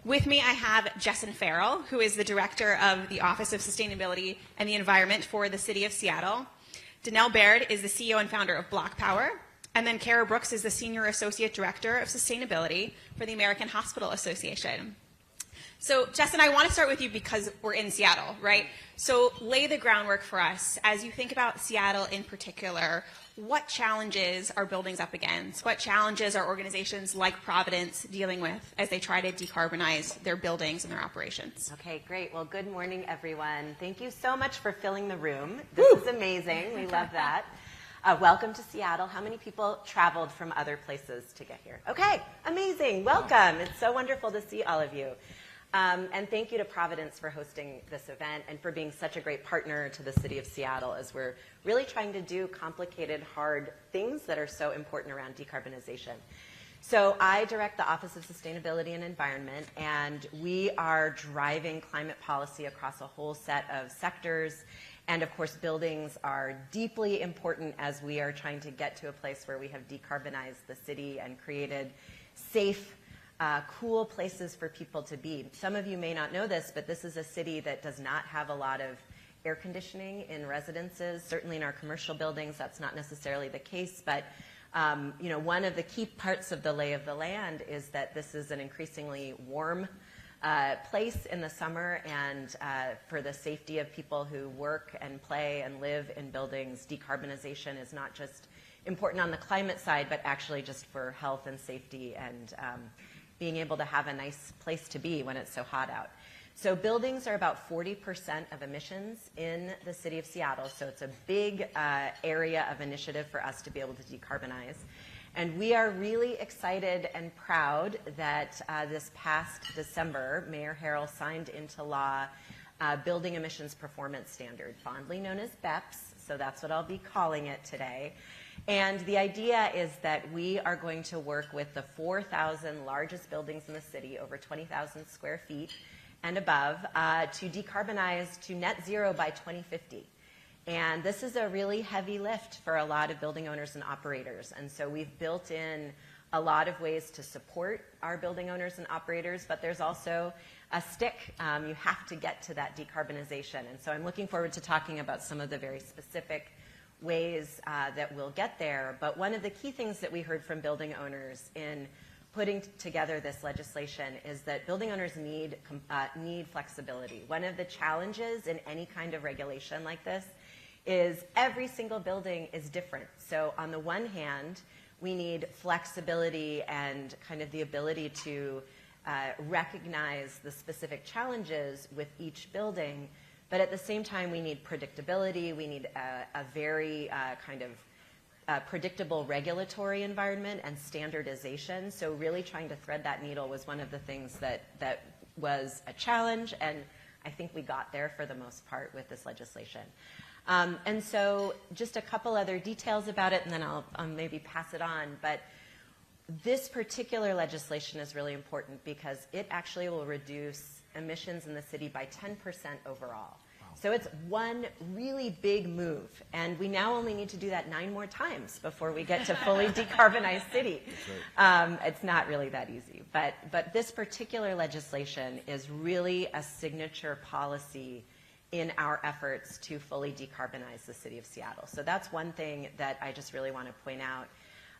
With me, I have Jessin Farrell, who is the Director of the Office of Sustainability and the Environment for the City of Seattle. Donnel Baird is the CEO and founder of BlocPower. And then Kara Brooks is the Senior Associate Director of Sustainability for the American Hospital Association. So, Jessin, I want to start with you because we're in Seattle, right? So lay the groundwork for us. As you think about Seattle in particular, what challenges are buildings up against? What challenges are organizations like Providence dealing with as they try to decarbonize their buildings and their operations? Okay, great. Well, good morning, everyone. Thank you so much for filling the room. This is amazing. We love that. Welcome to Seattle. How many people traveled from other places to get here? Okay, amazing. Welcome. It's so wonderful to see all of you. And thank you to Providence for hosting this event and for being such a great partner to the City of Seattle as we're really trying to do complicated, hard things that are so important around decarbonization. So I direct the Office of Sustainability and Environment, and we are driving climate policy across a whole set of sectors. And of course, buildings are deeply important as we are trying to get to a place where we have decarbonized the city and created safe, cool places for people to be. Some of you may not know this, but this is a city that does not have a lot of air conditioning in residences. Certainly in our commercial buildings, that's not necessarily the case. But you know, one of the key parts of the lay of the land is that this is an increasingly warm place in the summer, and for the safety of people who work and play and live in buildings, decarbonization is not just important on the climate side, but actually just for health and safety and being able to have a nice place to be when it's so hot out. So buildings are about 40% of emissions in the city of Seattle, so it's a big area of initiative for us to be able to decarbonize. And we are really excited and proud that this past December, Mayor Harrell signed into law Building Emissions Performance Standard, fondly known as BEPS, so that's what I'll be calling it today. And the idea is that we are going to work with the 4,000 largest buildings in the city, over 20,000 square feet and above, to decarbonize to net zero by 2050. And this is a really heavy lift for a lot of building owners and operators. And so we've built in a lot of ways to support our building owners and operators, but there's also a stick. You have to get to that decarbonization. And so I'm looking forward to talking about some of the very specific ways that we'll get there. But one of the key things that we heard from building owners in putting together this legislation is that building owners need flexibility. One of the challenges in any kind of regulation like this is every single building is different. So on the one hand, we need flexibility and kind of the ability to recognize the specific challenges with each building. But at the same time, we need predictability. We need a very kind of predictable regulatory environment and standardization. So really trying to thread that needle was one of the things that was a challenge, and I think we got there for the most part with this legislation. And so just a couple other details about it, and then I'll maybe pass it on. But this particular legislation is really important because it actually will reduce emissions in the city by 10% overall. Wow. So it's one really big move, and we now only need to do that 9 more times before we get to fully decarbonized city. Right. It's not really that easy, but this particular legislation is really a signature policy in our efforts to fully decarbonize the city of Seattle. So that's one thing that I just really want to point out.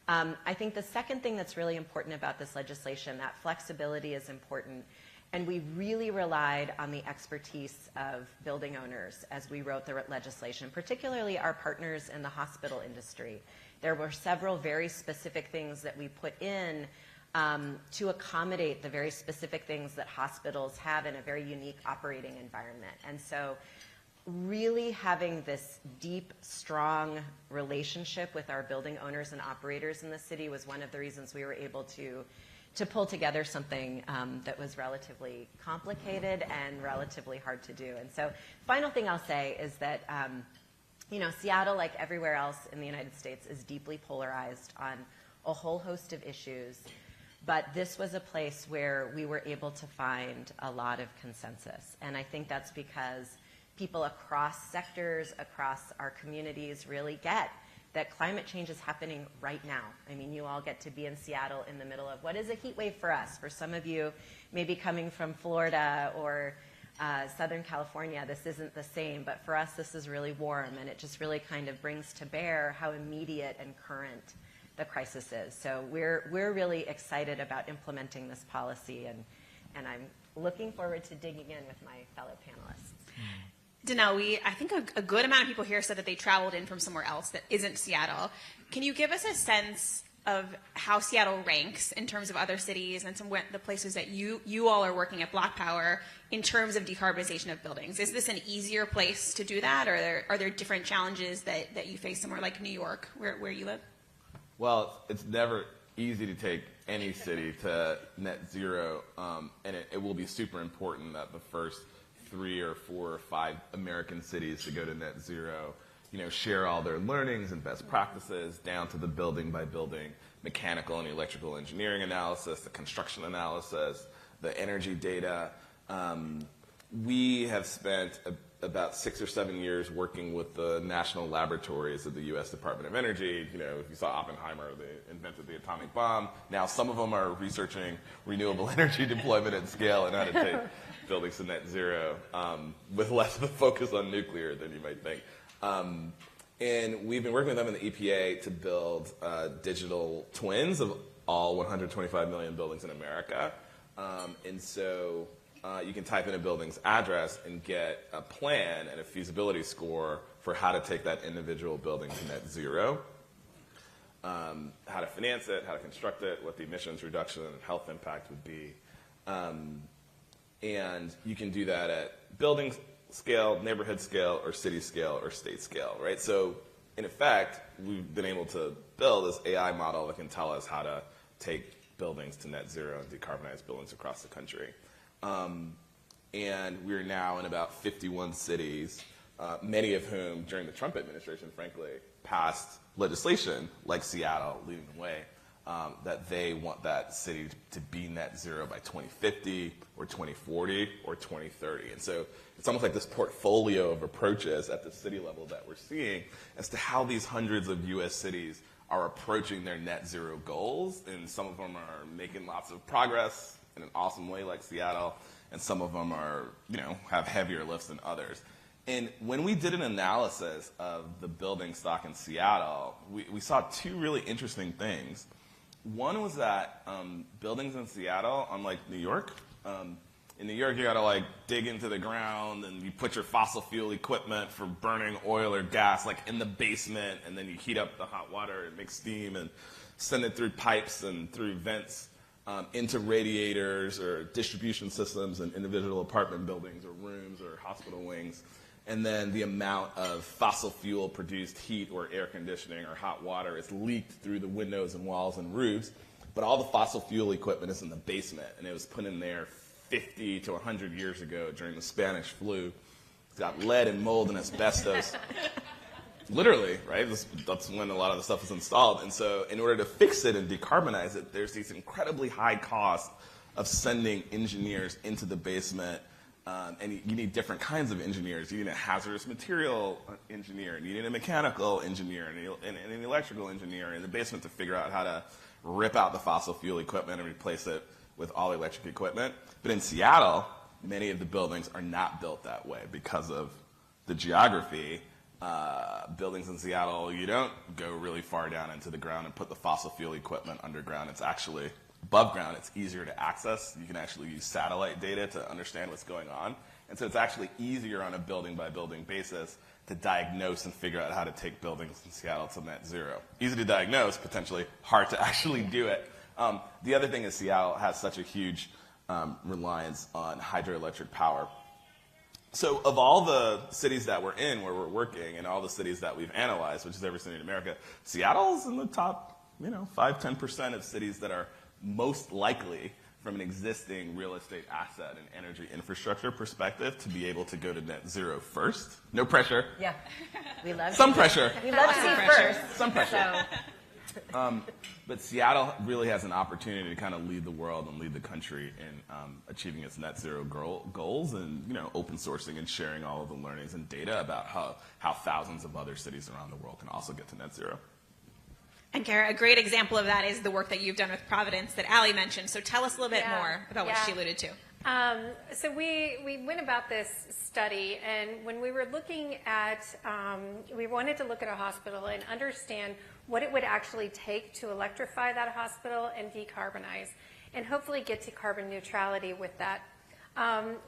I think the second thing that's really important about this legislation, that flexibility is important. And we really relied on the expertise of building owners as we wrote the legislation, particularly our partners in the hospital industry. There were several very specific things that we put in to accommodate the very specific things that hospitals have in a very unique operating environment. And so really having this deep, strong relationship with our building owners and operators in the city was one of the reasons we were able to pull together something that was relatively complicated and relatively hard to do. And so final thing I'll say is that you know, Seattle, like everywhere else in the United States, is deeply polarized on a whole host of issues. But this was a place where we were able to find a lot of consensus. And I think that's because people across sectors, across our communities really get that climate change is happening right now. I mean, you all get to be in Seattle in the middle of what is a heat wave for us. For some of you, maybe coming from Florida or Southern California, this isn't the same, but for us, this is really warm, and it just really kind of brings to bear how immediate and current the crisis is. So we're really excited about implementing this policy, and I'm looking forward to digging in with my fellow panelists. Donnel, I think a good amount of people here said that they traveled in from somewhere else that isn't Seattle. Can you give us a sense of how Seattle ranks in terms of other cities and some of the places that you all are working at BlocPower in terms of decarbonization of buildings? Is this an easier place to do that, or are there different challenges that you face somewhere like New York, where you live? Well, it's never easy to take any city to net zero, and it will be super important that the first 3 or 4 or 5 American cities to go to net zero, share all their learnings and best practices down to the building by building mechanical and electrical engineering analysis, the construction analysis, the energy data. We have spent about 6 or 7 years working with the national laboratories of the U.S. Department of Energy. If you saw Oppenheimer, they invented the atomic bomb. Now some of them are researching renewable energy deployment at scale and how to take buildings to net zero, with less of a focus on nuclear than you might think. And we've been working with them in the EPA to build digital twins of all 125 million buildings in America. And so you can type in a building's address and get a plan and a feasibility score for how to take that individual building to net zero, how to finance it, how to construct it, what the emissions reduction and health impact would be. And you can do that at building scale, neighborhood scale, or city scale, or state scale, right? So in effect, we've been able to build this AI model that can tell us how to take buildings to net zero and decarbonize buildings across the country. And we're now in about 51 cities, many of whom, during the Trump administration, frankly, passed legislation, like Seattle, leading the way, that they want that city to be net zero by 2050 or 2040 or 2030. And so it's almost like this portfolio of approaches at the city level that we're seeing as to how these hundreds of U.S. cities are approaching their net zero goals. And some of them are making lots of progress in an awesome way like Seattle, and some of them are, have heavier lifts than others. And when we did an analysis of the building stock in Seattle, we saw 2 really interesting things. One was that buildings in Seattle, unlike New York, in New York you gotta dig into the ground and you put your fossil fuel equipment for burning oil or gas in the basement, and then you heat up the hot water and make steam and send it through pipes and through vents into radiators or distribution systems in individual apartment buildings or rooms or hospital wings. And then the amount of fossil fuel produced heat or air conditioning or hot water is leaked through the windows and walls and roofs. But all the fossil fuel equipment is in the basement, and it was put in there 50 to 100 years ago during the Spanish flu. It's got lead and mold and asbestos. Literally, right? That's when a lot of the stuff was installed. And so in order to fix it and decarbonize it, there's these incredibly high costs of sending engineers into the basement. And you need different kinds of engineers. You need a hazardous material engineer, and you need a mechanical engineer, and an electrical engineer in the basement to figure out how to rip out the fossil fuel equipment and replace it with all electric equipment. But in Seattle, many of the buildings are not built that way because of the geography. Buildings in Seattle, you don't go really far down into the ground and put the fossil fuel equipment underground. It's actually above ground. It's easier to access. You can actually use satellite data to understand what's going on. And so it's actually easier on a building-by-building basis to diagnose and figure out how to take buildings in Seattle to net zero. Easy to diagnose, potentially hard to actually do it. The other thing is Seattle has such a huge reliance on hydroelectric power. So of all the cities that we're in where we're working and all the cities that we've analyzed, which is every city in America, Seattle's in the top 5-10% of cities that are most likely from an existing real estate asset and energy infrastructure perspective to be able to go to net zero first. No pressure. Yeah. We love some pressure. We love to see first. Some pressure. But Seattle really has an opportunity to kind of lead the world and lead the country in achieving its net zero goals, and open sourcing and sharing all of the learnings and data about how thousands of other cities around the world can also get to net zero. And Kara, a great example of that is the work that you've done with Providence that Allie mentioned. So tell us a little bit more about what she alluded to. So we went about this study, and when we were looking at, we wanted to look at a hospital and understand what it would actually take to electrify that hospital and decarbonize, and hopefully get to carbon neutrality with that.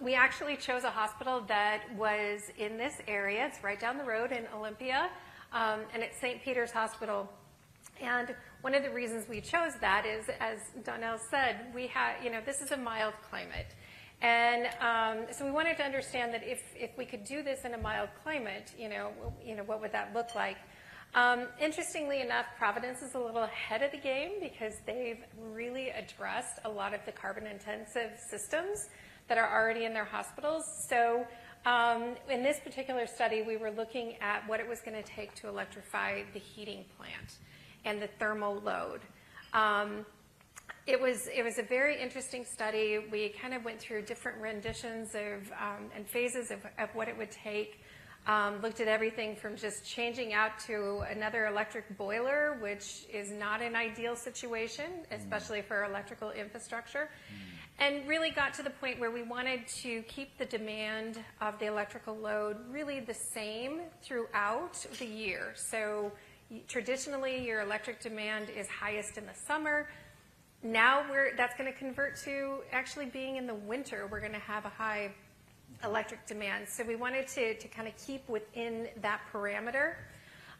We actually chose a hospital that was in this area. It's right down the road in Olympia, and it's St. Peter's Hospital. And one of the reasons we chose that is, as Donnel said, we have, this is a mild climate. And so we wanted to understand that if we could do this in a mild climate, what would that look like? Interestingly enough, Providence is a little ahead of the game because they've really addressed a lot of the carbon-intensive systems that are already in their hospitals. So in this particular study, we were looking at what it was going to take to electrify the heating plant and the thermal load. It was a very interesting study. We kind of went through different renditions of and phases of what it would take. Looked at everything from just changing out to another electric boiler, which is not an ideal situation, especially for electrical infrastructure. And really got to the point where we wanted to keep the demand of the electrical load really the same throughout the year. So traditionally, your electric demand is highest in the summer. Now that's going to convert to actually being in the winter. We're going to have a high electric demand. So we wanted to kind of keep within that parameter.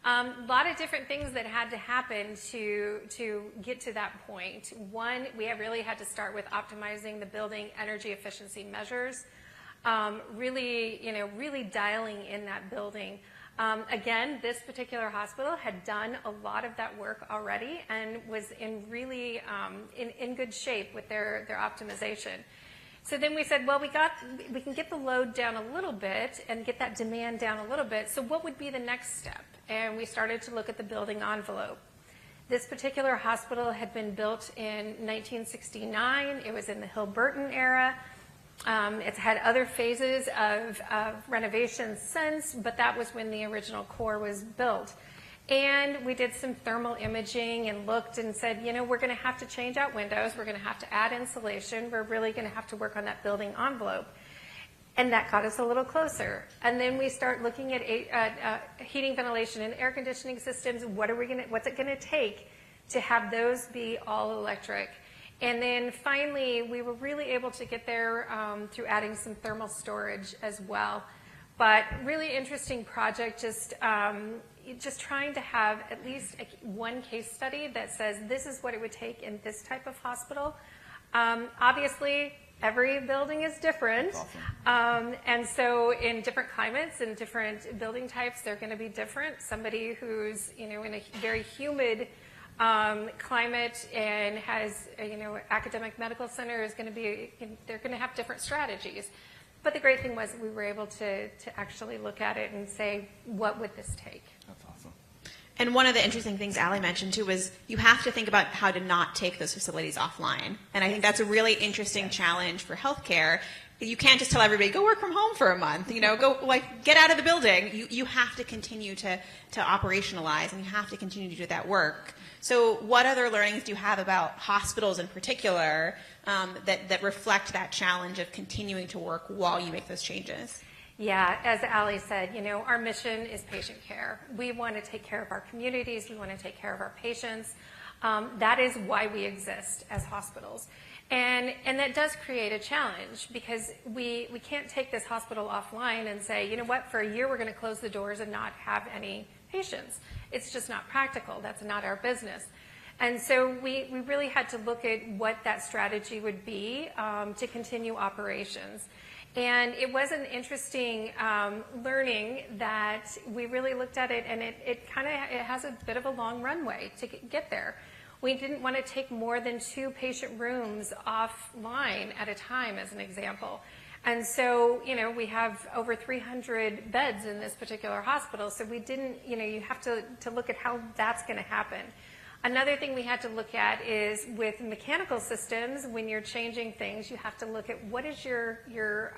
A lot of different things that had to happen to get to that point. One, we really had to start with optimizing the building energy efficiency measures, really dialing in that building. Again, this particular hospital had done a lot of that work already and was in really in good shape with their optimization. So then we said, well, we can get the load down a little bit and get that demand down a little bit. So what would be the next step? And we started to look at the building envelope. This particular hospital had been built in 1969. It was in the Hill-Burton era. It's had other phases of renovations since, but that was when the original core was built. And we did some thermal imaging and looked and said, we're going to have to change out windows. We're going to have to add insulation. We're really going to have to work on that building envelope. And that got us a little closer. And then we start looking at heating, ventilation, and air conditioning systems. What's it going to take to have those be all electric? And then finally, we were really able to get there through adding some thermal storage as well. But really interesting project, just trying to have at least one case study that says this is what it would take in this type of hospital. Obviously, every building is different. Awesome. And so in different climates and different building types, they're going to be different. Somebody who's in a very humid climate and has academic medical center is going to be, they're going to have different strategies. But the great thing was we were able to actually look at it and say, what would this take? That's awesome. And one of the interesting things Allie mentioned too was you have to think about how to not take those facilities offline. And I think that's a really interesting challenge for healthcare. You can't just tell everybody, go work from home for a month, go get out of the building. You have to continue to operationalize, and you have to continue to do that work. So what other learnings do you have about hospitals in particular that reflect that challenge of continuing to work while you make those changes? Yeah, as Allie said, our mission is patient care. We want to take care of our communities. We want to take care of our patients. That is why we exist as hospitals. And that does create a challenge because we can't take this hospital offline and say, for a year we're going to close the doors and not have any patients. It's just not practical. That's not our business. And so we really had to look at what that strategy would be to continue operations. And it was an interesting learning that we really looked at it, and it has a bit of a long runway to get there. We didn't want to take more than 2 patient rooms offline at a time, as an example. And so, we have over 300 beds in this particular hospital, so we didn't, you have to look at how that's going to happen. Another thing we had to look at is with mechanical systems, when you're changing things, you have to look at what is your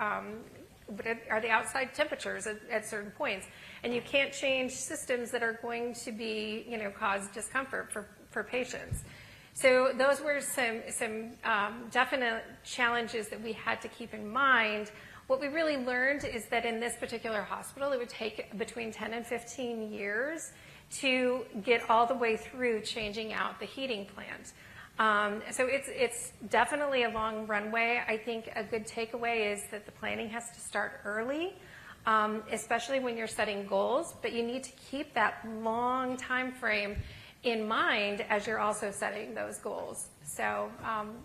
are the outside temperatures at certain points. And you can't change systems that are going to be, cause discomfort for patients. So those were some definite challenges that we had to keep in mind. What we really learned is that in this particular hospital, it would take between 10 and 15 years to get all the way through changing out the heating plant. So it's definitely a long runway. I think a good takeaway is that the planning has to start early, especially when you're setting goals, but you need to keep that long time frame in mind as you're also setting those goals. So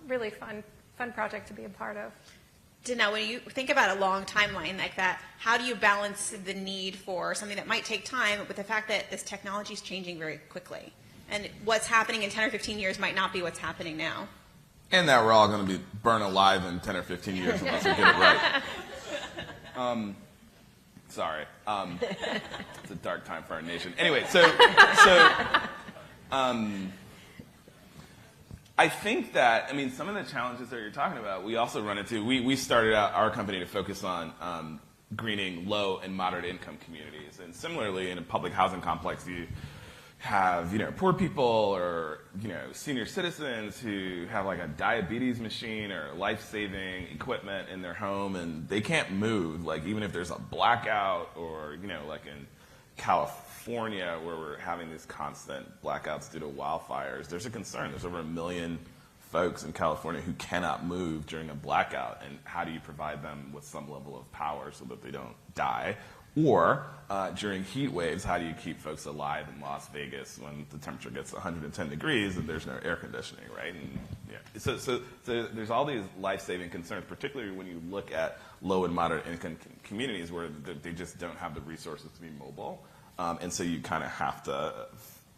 really fun project to be a part of. Donnel, when you think about a long timeline like that, how do you balance the need for something that might take time with the fact that this technology is changing very quickly? And what's happening in 10 or 15 years might not be what's happening now. And that we're all going to be burned alive in 10 or 15 years unless we get it right. Sorry. It's a dark time for our nation. Anyway, so I think that, some of the challenges that you're talking about, we also run into. We started out our company to focus on greening low and moderate income communities. And similarly, in a public housing complex, you have, poor people or, senior citizens who have like a diabetes machine or life-saving equipment in their home, and they can't move, like even if there's a blackout or, like in California, where we're having these constant blackouts due to wildfires, there's a concern. There's over 1 million folks in California who cannot move during a blackout, and how do you provide them with some level of power so that they don't die? Or during heat waves, how do you keep folks alive in Las Vegas when the temperature gets 110 degrees and there's no air conditioning, right? And, So there's all these life-saving concerns, particularly when you look at low and moderate income communities where they just don't have the resources to be mobile. And so you kind of have to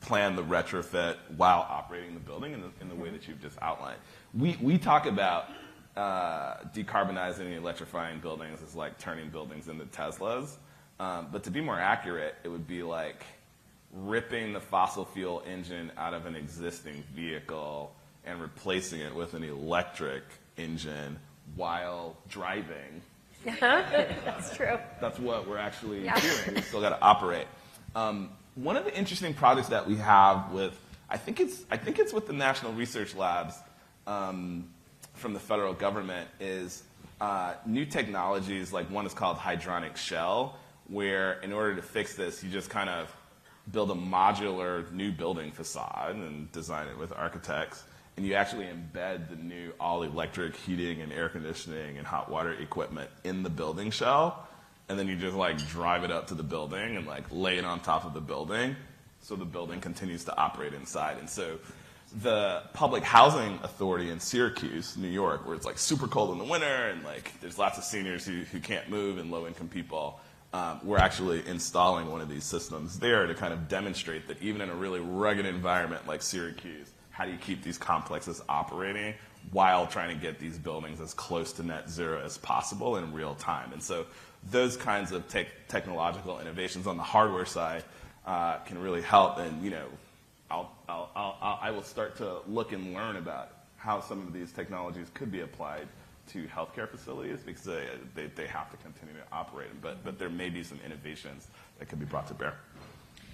plan the retrofit while operating the building in the way that you've just outlined. We talk about decarbonizing and electrifying buildings as like turning buildings into Teslas. But to be more accurate, it would be like ripping the fossil fuel engine out of an existing vehicle and replacing it with an electric engine while driving. That's true. That's what we're actually doing. We still got to operate. One of the interesting projects that we have with, I think it's with the National Research Labs from the federal government, is new technologies. Like one is called hydronic shell, where in order to fix this, you just kind of build a modular new building facade and design it with architects, and you actually embed the new all-electric heating and air conditioning and hot water equipment in the building shell, and then you just like drive it up to the building and like lay it on top of the building so the building continues to operate inside. And so the Public Housing Authority in Syracuse, New York, where it's like super cold in the winter and like there's lots of seniors who can't move and low-income people, we're actually installing one of these systems there to kind of demonstrate that even in a really rugged environment like Syracuse, how do you keep these complexes operating while trying to get these buildings as close to net zero as possible in real time? And so those kinds of technological innovations on the hardware side can really help. And I will start to look and learn about how some of these technologies could be applied to healthcare facilities, because they have to continue to operate. But there may be some innovations that could be brought to bear.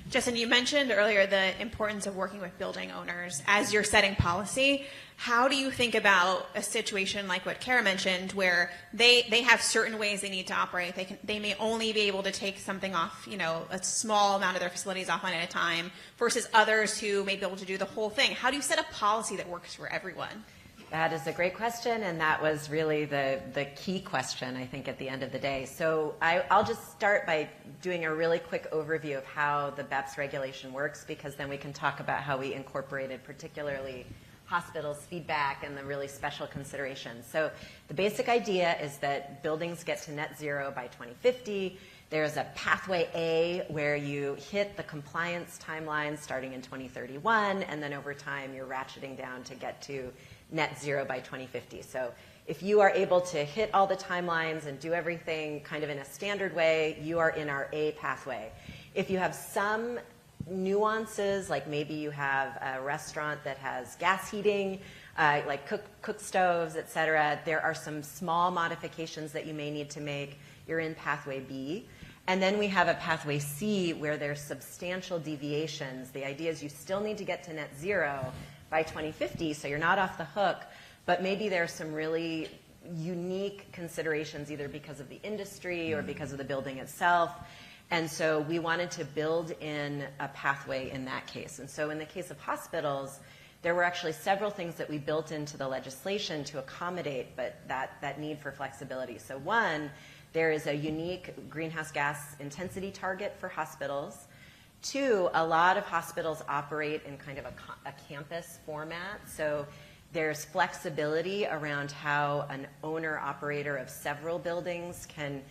Justin, you mentioned earlier the importance of working with building owners as you're setting policy. How do you think about a situation like what Kara mentioned, where they have certain ways they need to operate? They may only be able to take something off, a small amount of their facilities offline at a time, versus others who may be able to do the whole thing. How do you set a policy that works for everyone? That is a great question, and that was really the key question, I think, at the end of the day. So I'll just start by doing a really quick overview of how the BEPS regulation works, because then we can talk about how we incorporated particularly hospitals' feedback and the really special considerations. So the basic idea is that buildings get to net zero by 2050. There's a pathway A where you hit the compliance timeline starting in 2031, and then over time you're ratcheting down to get to net zero by 2050. So if you are able to hit all the timelines and do everything kind of in a standard way, you are in our A pathway. If you have some nuances, like maybe you have a restaurant that has gas heating, like cook stoves, et cetera. There are some small modifications that you may need to make. You're in pathway B. And then we have a pathway C where there's substantial deviations. The idea is you still need to get to net zero by 2050, so you're not off the hook, but maybe there's some really unique considerations either because of the industry or because of the building itself. And so we wanted to build in a pathway in that case. And so in the case of hospitals, there were actually several things that we built into the legislation to accommodate but that need for flexibility. So one, there is a unique greenhouse gas intensity target for hospitals. Two, a lot of hospitals operate in kind of a campus format. So there's flexibility around how an owner-operator of several buildings can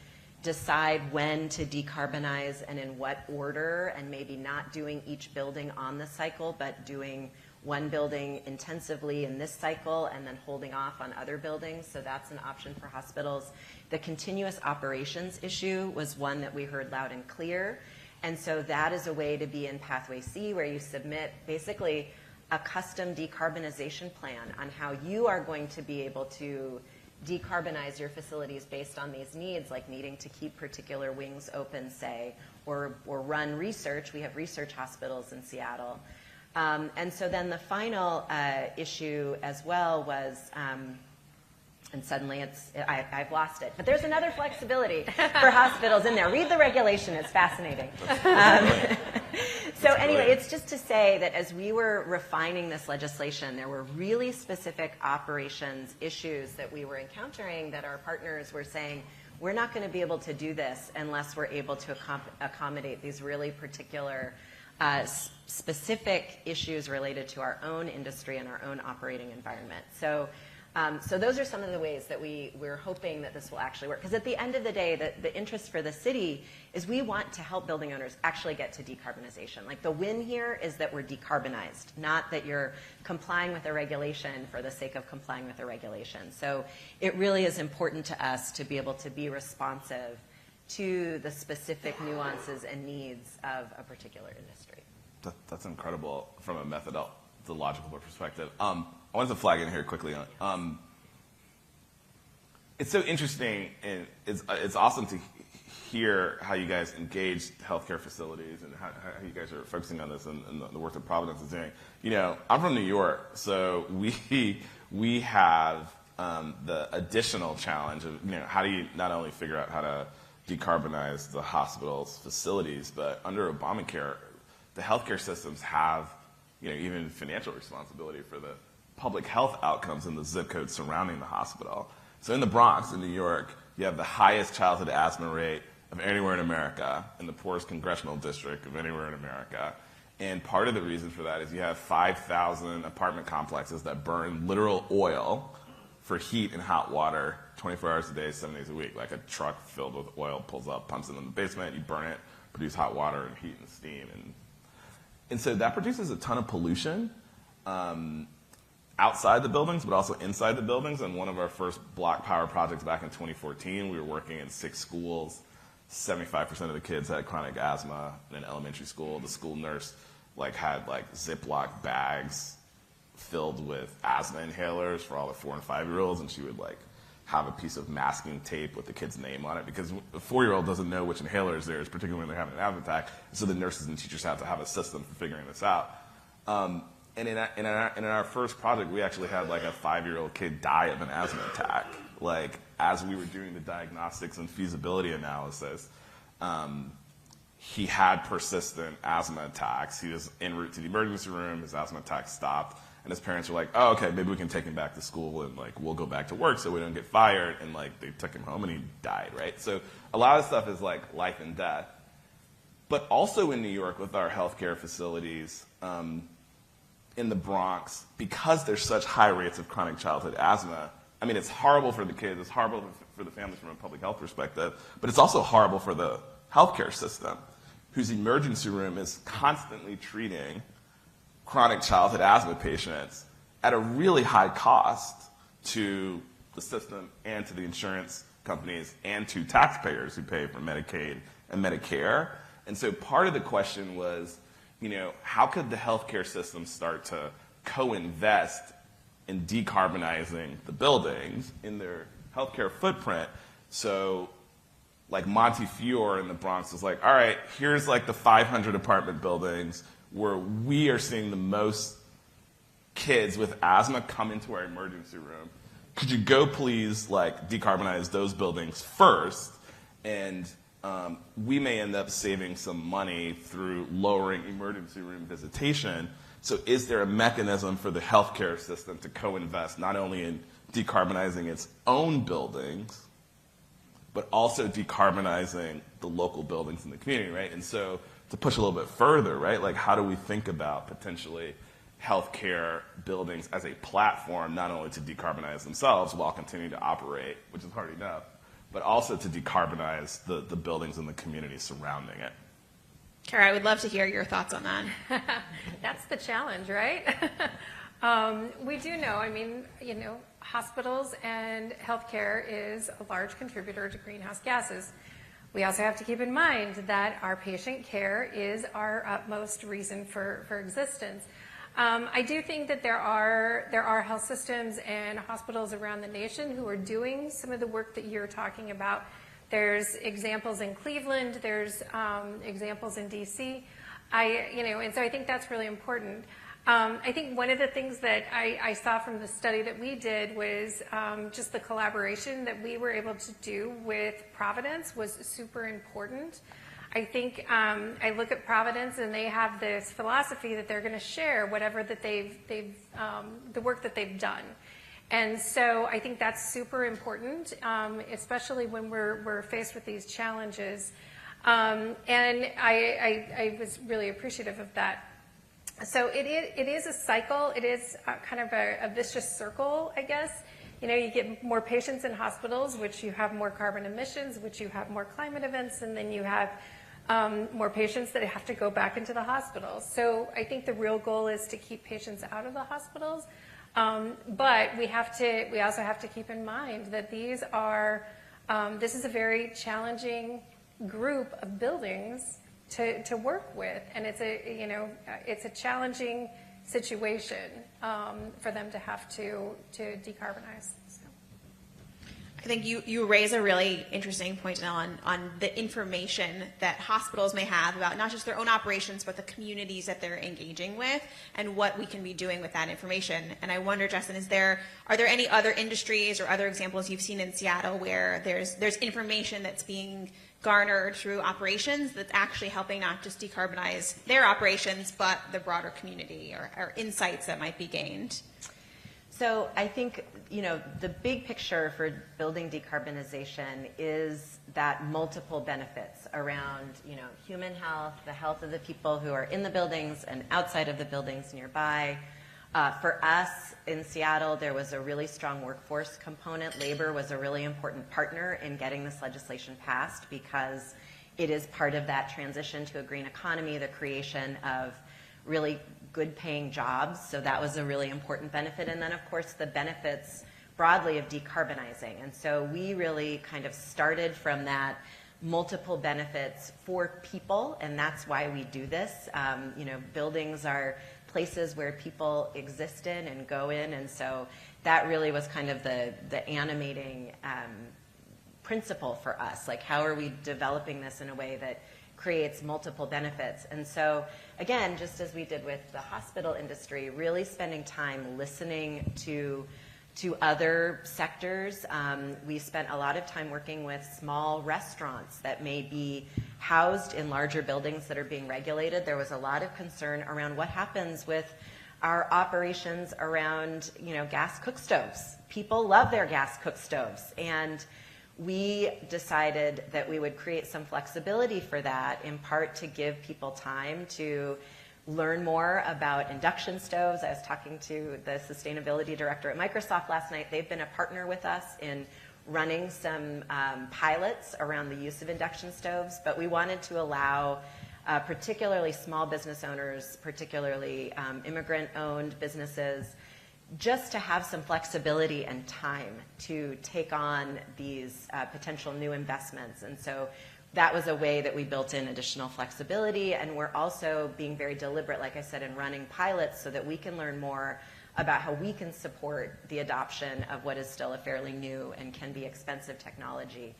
decide when to decarbonize and in what order, and maybe not doing each building on the cycle, but doing one building intensively in this cycle and then holding off on other buildings. So that's an option for hospitals. The continuous operations issue was one that we heard loud and clear. And so that is a way to be in pathway C, where you submit basically a custom decarbonization plan on how you are going to be able to decarbonize your facilities based on these needs, like needing to keep particular wings open, say, or run research. We have research hospitals in Seattle. And so then the final issue as well was, and suddenly I've lost it, but there's another flexibility for hospitals in there. Read the regulation, it's fascinating. So anyway, it's just to say that as we were refining this legislation, there were really specific operations issues that we were encountering that our partners were saying, we're not going to be able to do this unless we're able to accommodate these really particular specific issues related to our own industry and our own operating environment. So those are some of the ways that we're hoping that this will actually work. Because at the end of the day, the interest for the city is we want to help building owners actually get to decarbonization. Like the win here is that we're decarbonized, not that you're complying with a regulation for the sake of complying with a regulation. So it really is important to us to be able to be responsive to the specific nuances and needs of a particular industry. That's incredible from a methodological perspective. I wanted to flag in here quickly. It's so interesting, and it's awesome to hear how you guys engage healthcare facilities and how you guys are focusing on this and the work that Providence is doing. You know, I'm from New York, so we have the additional challenge of, how do you not only figure out how to decarbonize the hospital's facilities, but under Obamacare, the healthcare systems have, even financial responsibility for the public health outcomes in the zip code surrounding the hospital. So in the Bronx, in New York, you have the highest childhood asthma rate of anywhere in America, in the poorest congressional district of anywhere in America. And part of the reason for that is you have 5,000 apartment complexes that burn literal oil for heat and hot water 24 hours a day, 7 days a week. Like a truck filled with oil pulls up, pumps it in the basement, you burn it, produce hot water and heat and steam. And so that produces a ton of pollution outside the buildings, but also inside the buildings. And one of our first BlocPower projects back in 2014, we were working in 6 schools. 75% of the kids had chronic asthma in an elementary school. The school nurse had Ziploc bags filled with asthma inhalers for all the 4- and 5-year-olds, and she would have a piece of masking tape with the kid's name on it, because a 4-year-old doesn't know which inhalers there is, particularly when they're having an asthma attack. So the nurses and teachers have to have a system for figuring this out. And in our first project, we actually had a 5-year-old kid die of an asthma attack. As we were doing the diagnostics and feasibility analysis, he had persistent asthma attacks. He was en route to the emergency room. His asthma attack stopped. And his parents were like, oh, okay, maybe we can take him back to school and we'll go back to work so we don't get fired. And they took him home and he died, right? So a lot of stuff is life and death. But also in New York with our healthcare facilities, in the Bronx, because there's such high rates of chronic childhood asthma, I mean, it's horrible for the kids, it's horrible for the families from a public health perspective, but it's also horrible for the healthcare system, whose emergency room is constantly treating chronic childhood asthma patients at a really high cost to the system and to the insurance companies and to taxpayers who pay for Medicaid and Medicare. And so part of the question was, how could the healthcare system start to co-invest in decarbonizing the buildings in their healthcare footprint? So like Montefiore in the Bronx is like, all right, here's like the 500 apartment buildings where we are seeing the most kids with asthma come into our emergency room. Could you go please like decarbonize those buildings first? And we may end up saving some money through lowering emergency room visitation. So is there a mechanism for the healthcare system to co-invest not only in decarbonizing its own buildings, but also decarbonizing the local buildings in the community, right? And so to push a little bit further, right, like how do we think about potentially healthcare buildings as a platform, not only to decarbonize themselves while continuing to operate, which is hard enough, but also to decarbonize the buildings and the community surrounding it? Kara, I would love to hear your thoughts on that. That's the challenge, right? We do know, hospitals and healthcare is a large contributor to greenhouse gases. We also have to keep in mind that our patient care is our utmost reason for existence. I do think that there are health systems and hospitals around the nation who are doing some of the work that you're talking about. There's examples in Cleveland, there's examples in DC. And so I think that's really important. I think one of the things that I saw from the study that we did was just the collaboration that we were able to do with Providence was super important. I think I look at Providence and they have this philosophy that they're going to share whatever that the work that they've done. And so I think that's super important, especially when we're faced with these challenges. And I was really appreciative of that. So it is a cycle. It is kind of a vicious circle, I guess. You get more patients in hospitals, which you have more carbon emissions, which you have more climate events, and then you have more patients that have to go back into the hospitals. So I think the real goal is to keep patients out of the hospitals. But we also have to keep in mind that this is a very challenging group of buildings to work with, and it's a challenging situation for them to have to decarbonize. So. I think you raise a really interesting point, Donnel, on the information that hospitals may have about not just their own operations, but the communities that they're engaging with and what we can be doing with that information. And I wonder, Justin, are there any other industries or other examples you've seen in Seattle where there's information that's being garnered through operations that's actually helping not just decarbonize their operations, but the broader community or insights that might be gained? So I think, the big picture for building decarbonization is that multiple benefits around, human health, the health of the people who are in the buildings and outside of the buildings nearby. For us in Seattle, there was a really strong workforce component. Labor was a really important partner in getting this legislation passed because it is part of that transition to a green economy, the creation of really good paying jobs. So that was a really important benefit. And then, of course, the benefits broadly of decarbonizing. And so we really kind of started from that multiple benefits for people, and that's why we do this. Buildings are places where people exist in and go in, and so that really was kind of the animating principle for us. Like, how are we developing this in a way that creates multiple benefits? And so, again, just as we did with the hospital industry, really spending time listening to other sectors. We spent a lot of time working with small restaurants that may be housed in larger buildings that are being regulated. There was a lot of concern around what happens with our operations around, gas cook stoves. People love their gas cook stoves, and we decided that we would create some flexibility for that, in part to give people time to learn more about induction stoves. I was talking to the sustainability director at Microsoft last night. They've been a partner with us in running some pilots around the use of induction stoves, but we wanted to allow particularly small business owners, particularly immigrant-owned businesses, just to have some flexibility and time to take on these potential new investments. And so that was a way that we built in additional flexibility, and we're also being very deliberate, like I said, in running pilots so that we can learn more about how we can support the adoption of what is still a fairly new and can be expensive technology.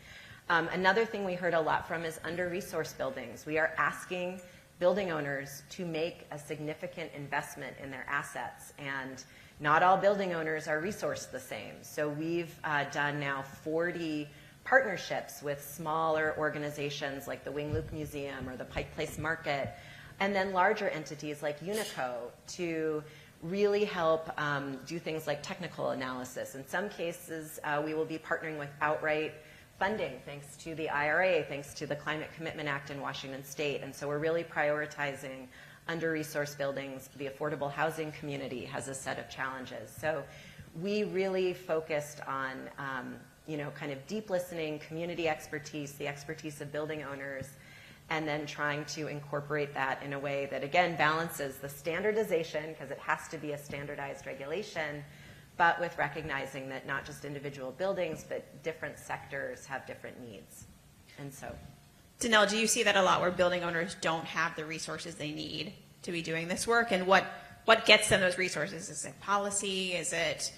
Another thing we heard a lot from is under-resourced buildings. We are asking building owners to make a significant investment in their assets, and not all building owners are resourced the same. So we've done now 40 partnerships with smaller organizations like the Wing Loop Museum or the Pike Place Market, and then larger entities like Unico to really help do things like technical analysis. In some cases, we will be partnering with outright funding, thanks to the IRA, thanks to the Climate Commitment Act in Washington State. And so we're really prioritizing under-resourced buildings. The affordable housing community has a set of challenges. So we really focused on kind of deep listening, community expertise, the expertise of building owners, and then trying to incorporate that in a way that, again, balances the standardization, because it has to be a standardized regulation, but with recognizing that not just individual buildings, but different sectors have different needs. And so, Donnel, do you see that a lot where building owners don't have the resources they need to be doing this work? And what gets them those resources? Is it policy? Is it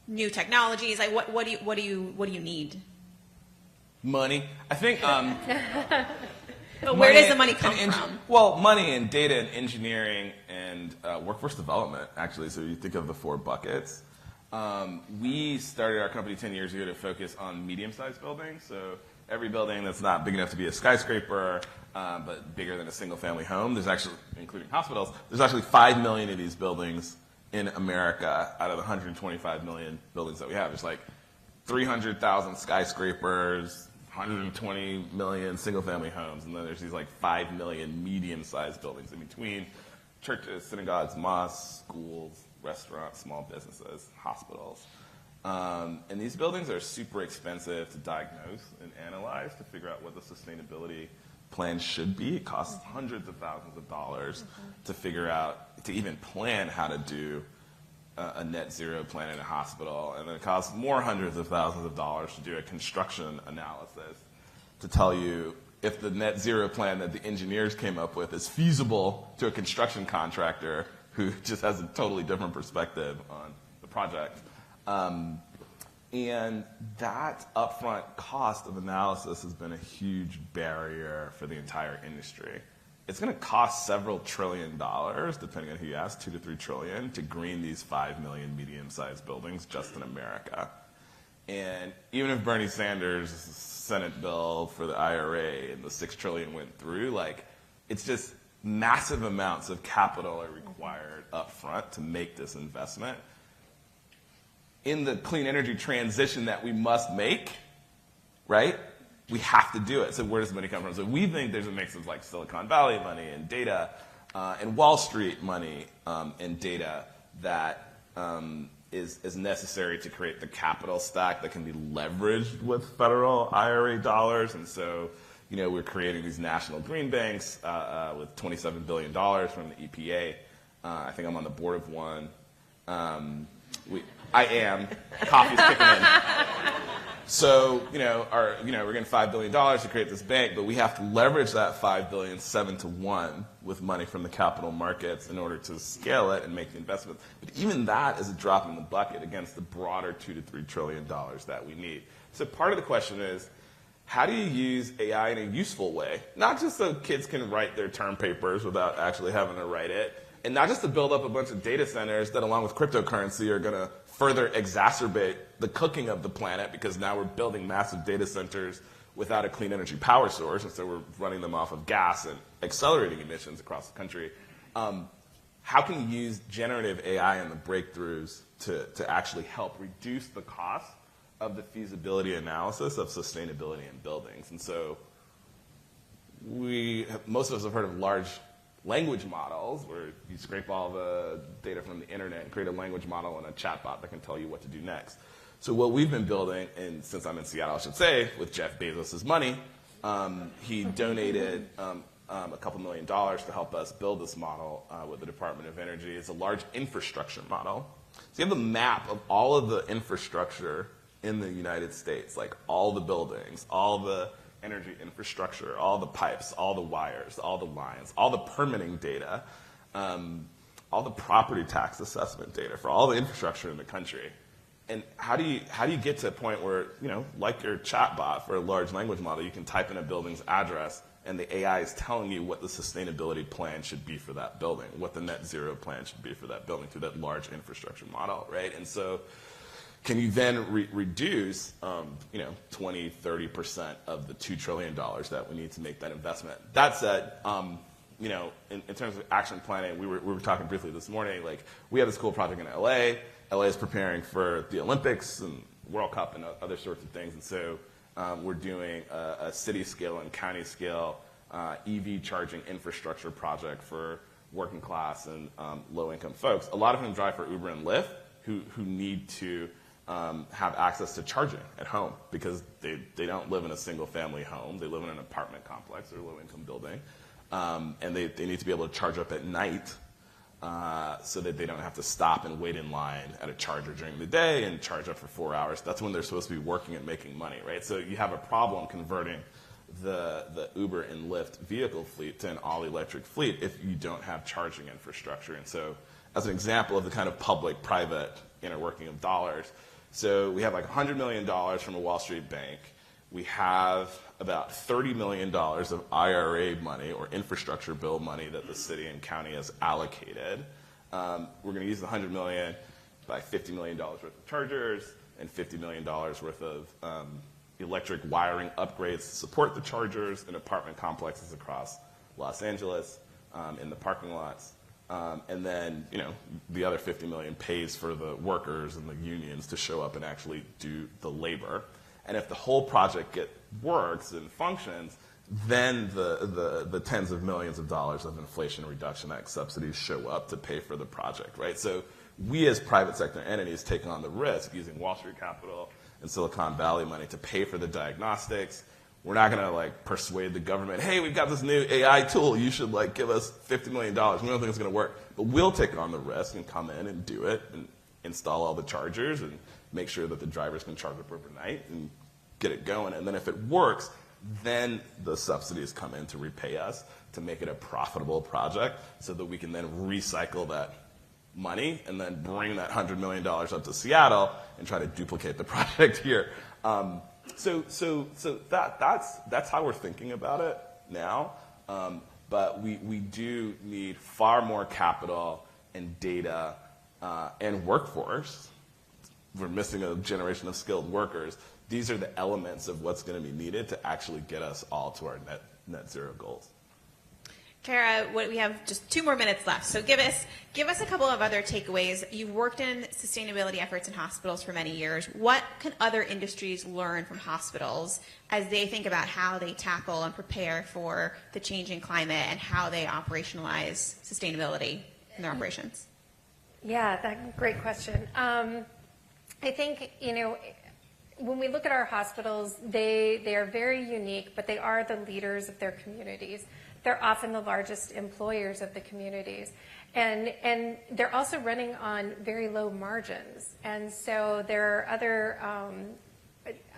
new technologies? Like what do you need? Money. I think. But where does the money come from? Well, money and data and engineering and workforce development, actually. So you think of the 4 buckets. We started our company 10 years ago to focus on medium-sized buildings. So every building that's not big enough to be a skyscraper, but bigger than a single-family home. There's actually, including hospitals, there's actually 5 million of these buildings in America out of the 125 million buildings that we have. There's like 300,000 skyscrapers, 120 million single-family homes, and then there's these like 5 million medium-sized buildings in between: churches, synagogues, mosques, schools, restaurants, small businesses, hospitals. And these buildings are super expensive to diagnose and analyze to figure out what the sustainability plan should be. It costs hundreds of thousands of dollars to figure out, to even plan how to do a net zero plan in a hospital. And then it costs more hundreds of thousands of dollars to do a construction analysis to tell you if the net zero plan that the engineers came up with is feasible to a construction contractor who just has a totally different perspective on the project. And that upfront cost of analysis has been a huge barrier for the entire industry. It's going to cost several $1 trillion, depending on who you ask, $2 to $3 trillion, to green these 5 million medium-sized buildings just in America. And even if Bernie Sanders' Senate bill for the IRA and the $6 trillion went through, like, it's just massive amounts of capital are required up front to make this investment. In the clean energy transition that we must make, right, we have to do it. So where does the money come from? So we think there's a mix of like Silicon Valley money and data and Wall Street money and data that is necessary to create the capital stack that can be leveraged with federal IRA dollars. And so, you know, we're creating these national green banks with $27 billion from the EPA. I think I'm on the board of one. I am. Coffee's kicking in. So, we're getting $5 billion to create this bank, but we have to leverage that $5 billion 7 to 1 with money from the capital markets in order to scale it and make the investment. But even that is a drop in the bucket against the broader $2 to $3 trillion that we need. So part of the question is, how do you use AI in a useful way? Not just so kids can write their term papers without actually having to write it, and not just to build up a bunch of data centers that, along with cryptocurrency, are going to further exacerbate the cooking of the planet, because now we're building massive data centers without a clean energy power source, and so we're running them off of gas and accelerating emissions across the country. How can you use generative AI and the breakthroughs to actually help reduce the cost of the feasibility analysis of sustainability in buildings? And so most of us have heard of large language models, where you scrape all the data from the internet and create a language model and a chatbot that can tell you what to do next. So what we've been building, and since I'm in Seattle, I should say, with Jeff Bezos' money, he donated a couple $1 million to help us build this model with the Department of Energy. It's a large infrastructure model. So you have a map of all of the infrastructure in the United States, like all the buildings, all the energy infrastructure, all the pipes, all the wires, all the lines, all the permitting data, all the property tax assessment data for all the infrastructure in the country. And how do you get to a point where, like your chatbot for a large language model, you can type in a building's address and the AI is telling you what the sustainability plan should be for that building, what the net zero plan should be for that building through that large infrastructure model, right? And so can you then reduce, 20, 30% of the $2 trillion that we need to make that investment? That said, in terms of action planning, we were talking briefly this morning, like we have this cool project in LA. LA is preparing for the Olympics and World Cup and other sorts of things. And so we're doing a city scale and county scale EV charging infrastructure project for working class and low income folks. A lot of them drive for Uber and Lyft who need to have access to charging at home because they don't live in a single family home. They live in an apartment complex or a low income building. And they need to be able to charge up at night so that they don't have to stop and wait in line at a charger during the day and charge up for 4 hours. That's when they're supposed to be working and making money, right? So you have a problem converting the Uber and Lyft vehicle fleet to an all-electric fleet if you don't have charging infrastructure. And so as an example of the kind of public-private interworking of dollars, so we have like $100 million from a Wall Street bank. We have about $30 million of IRA money or infrastructure bill money that the city and county has allocated. We're going to use the $100 million, buy $50 million worth of chargers and $50 million worth of electric wiring upgrades to support the chargers in apartment complexes across Los Angeles in the parking lots. And then, the other $50 million pays for the workers and the unions to show up and actually do the labor. And if the whole project works and functions, then the tens of millions of dollars of Inflation Reduction Act subsidies show up to pay for the project, right? So we as private sector entities take on the risk using Wall Street capital and Silicon Valley money to pay for the diagnostics. We're not going to persuade the government, hey, we've got this new AI tool, you should give us $50 million. We don't think it's going to work. But we'll take on the risk and come in and do it and install all the chargers and make sure that the drivers can charge up overnight and get it going. And then if it works, then the subsidies come in to repay us to make it a profitable project so that we can then recycle that money and then bring that $100 million up to Seattle and try to duplicate the project here. So that's how we're thinking about it now. But we do need far more capital and data and workforce. We're missing a generation of skilled workers. These are the elements of what's going to be needed to actually get us all to our net zero goals. Kara, we have just 2 more minutes left. So give us a couple of other takeaways. You've worked in sustainability efforts in hospitals for many years. What can other industries learn from hospitals as they think about how they tackle and prepare for the changing climate and how they operationalize sustainability in their operations? Yeah, that's a great question. I think, when we look at our hospitals, they are very unique, but they are the leaders of their communities. They're often the largest employers of the communities. And they're also running on very low margins. And so there are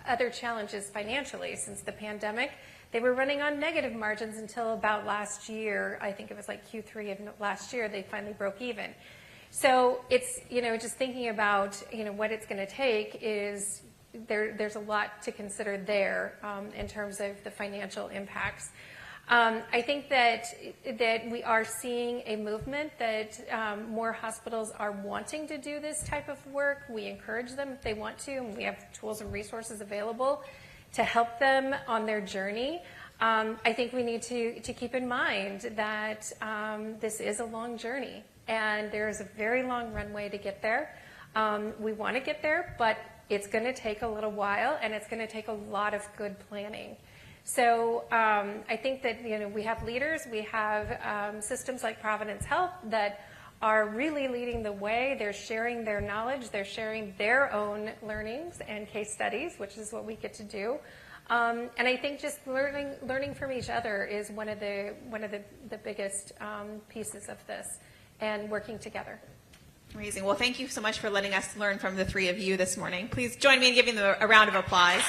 other challenges financially. Since the pandemic, they were running on negative margins until about last year. I think it was Q3 of last year, they finally broke even. So it's, just thinking about, what it's going to take is there's a lot to consider there in terms of the financial impacts. I think that we are seeing a movement that more hospitals are wanting to do this type of work. We encourage them if they want to, and we have tools and resources available to help them on their journey. I think we need to keep in mind that this is a long journey, and there's a very long runway to get there. We want to get there, but it's going to take a little while, and it's going to take a lot of good planning. So I think that we have leaders, we have systems like Providence Health that are really leading the way. They're sharing their knowledge, they're sharing their own learnings and case studies, which is what we get to do. And I think just learning from each other is one of the biggest pieces of this, and working together. Amazing. Well, thank you so much for letting us learn from the three of you this morning. Please join me in giving them a round of applause.